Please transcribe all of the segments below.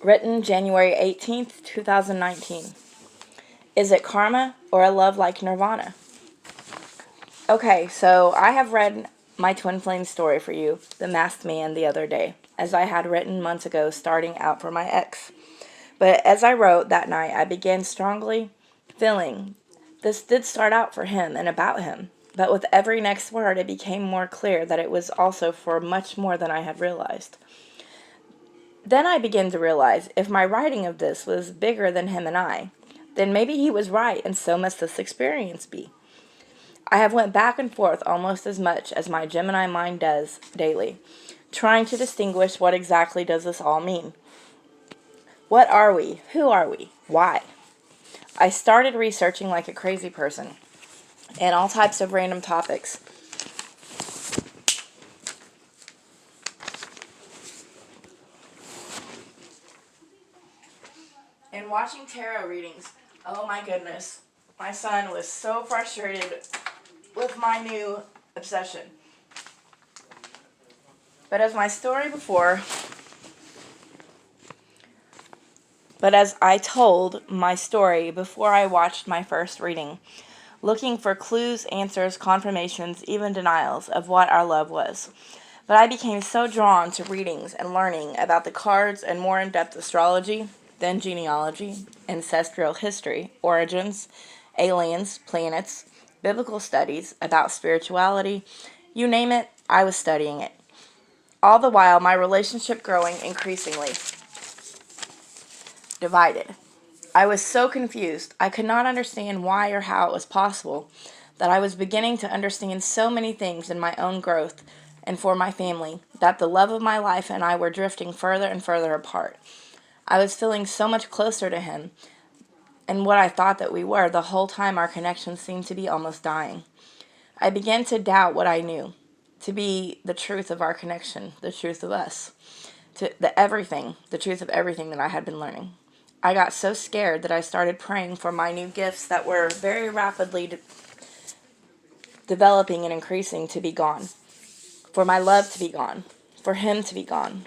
Written January 18th, 2019. Is it karma or a love like Nirvana? Okay, so I have read my twin flame story for you, The Masked Man, the other day, as I had written months ago starting out for my ex. But as I wrote that night, I began strongly feeling this did start out for him and about him. But with every next word, it became more clear that it was also for much more than I had realized. Then I began to realize if my writing of this was bigger than him and I, then maybe he was right, and so must this experience be. I have went back and forth almost as much as my Gemini mind does daily, trying to distinguish what exactly does this all mean. What are we? Who are we? Why? I started researching like a crazy person, and all types of random topics. And watching tarot readings, oh my goodness, my son was so frustrated with my new obsession. But as I told my story before I watched my first reading, looking for clues, answers, confirmations, even denials of what our love was. But I became so drawn to readings and learning about the cards and more in-depth astrology, then genealogy, ancestral history, origins, aliens, planets, biblical studies about spirituality, you name it, I was studying it. All the while, my relationship growing increasingly divided. I was so confused. I could not understand why or how it was possible that I was beginning to understand so many things in my own growth and for my family, that the love of my life and I were drifting further and further apart. I was feeling so much closer to him, and what I thought that we were, the whole time our connection seemed to be almost dying. I began to doubt what I knew to be the truth of our connection, the truth of us, the truth of everything that I had been learning. I got so scared that I started praying for my new gifts that were very rapidly developing and increasing to be gone, for my love to be gone, for him to be gone.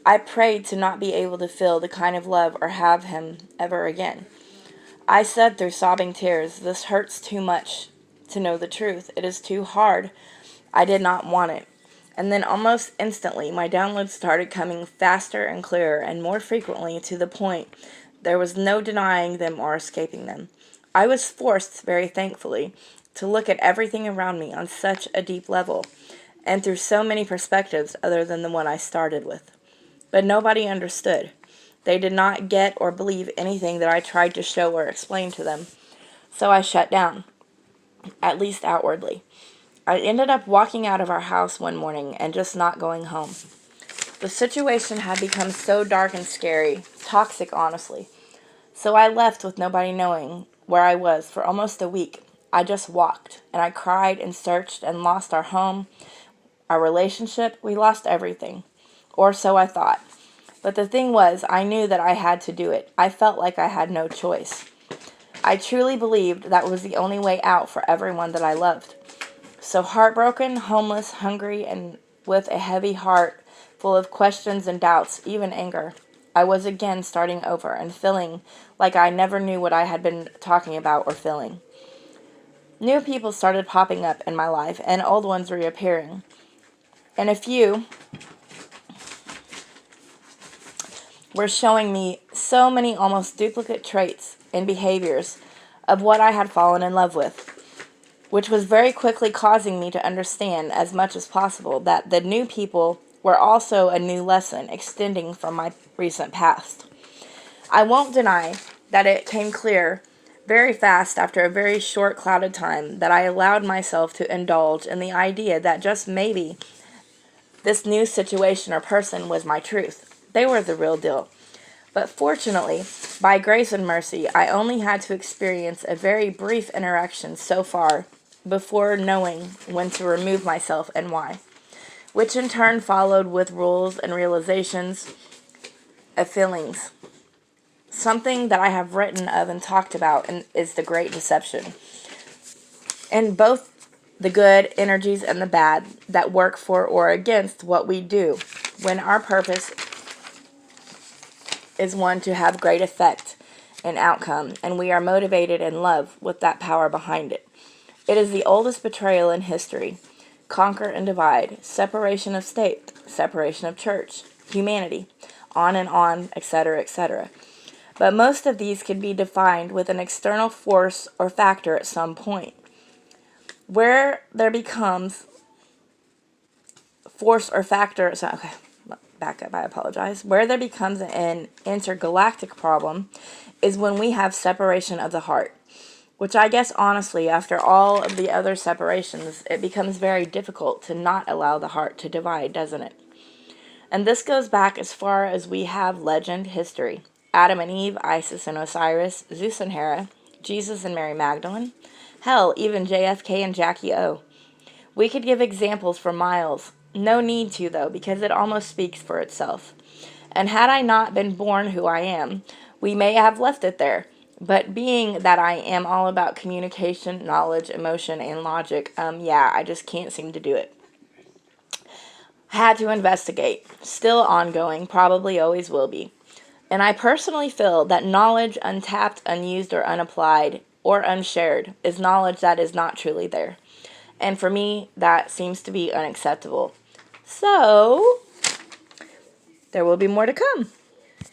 I prayed to not be able to feel the kind of love or have him ever again. I said through sobbing tears, "This hurts too much to know the truth. It is too hard. I did not want it." And then almost instantly, my downloads started coming faster and clearer and more frequently, to the point there was no denying them or escaping them. I was forced, very thankfully, to look at everything around me on such a deep level, and through so many perspectives other than the one I started with. But nobody understood. They did not get or believe anything that I tried to show or explain to them. So I shut down, at least outwardly. I ended up walking out of our house one morning and just not going home. The situation had become so dark and scary, toxic honestly. So I left with nobody knowing where I was for almost a week. I just walked, and I cried and searched and lost our home, our relationship. We lost everything. Or so I thought. But the thing was, I knew that I had to do it. I felt like I had no choice. I truly believed that was the only way out for everyone that I loved. So heartbroken, homeless, hungry, and with a heavy heart full of questions and doubts, even anger, I was again starting over and feeling like I never knew what I had been talking about or feeling. New people started popping up in my life, and old ones reappearing. And a few were showing me so many almost duplicate traits and behaviors of what I had fallen in love with, which was very quickly causing me to understand as much as possible that the new people were also a new lesson extending from my recent past. I won't deny that it came clear very fast after a very short clouded time that I allowed myself to indulge in the idea that just maybe this new situation or person was my truth. They were the real deal. But fortunately, by grace and mercy, I only had to experience a very brief interaction so far before knowing when to remove myself and why, which in turn followed with rules and realizations of feelings. Something that I have written of and talked about is the great deception. And both the good energies and the bad that work for or against what we do when our purpose is one to have great effect and outcome, and we are motivated in love with that power behind it. It is the oldest betrayal in history. Conquer and divide, separation of state, separation of church, humanity, on, etc., etc. But most of these can be defined with an external force or factor at some point. Where there becomes force or factor, so, okay, back up, I apologize. Where there becomes an intergalactic problem is when we have separation of the heart, which I guess honestly, after all of the other separations, it becomes very difficult to not allow the heart to divide, doesn't it? And this goes back as far as we have legend history. Adam and Eve, Isis and Osiris, Zeus and Hera, Jesus and Mary Magdalene, hell, even JFK and Jackie O. We could give examples for miles. No need to, though, because it almost speaks for itself. And had I not been born who I am, we may have left it there. But being that I am all about communication, knowledge, emotion, and logic, I just can't seem to do it. Had to investigate. Still ongoing, probably always will be. And I personally feel that knowledge untapped, unused, or unapplied, or unshared is knowledge that is not truly there. And for me, that seems to be unacceptable. So, there will be more to come.